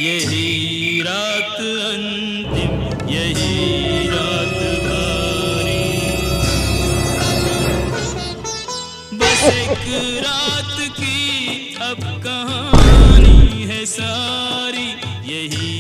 यही रात अंतिम, यही रात भारी, बस एक रात की अब कहानी है सारी, यही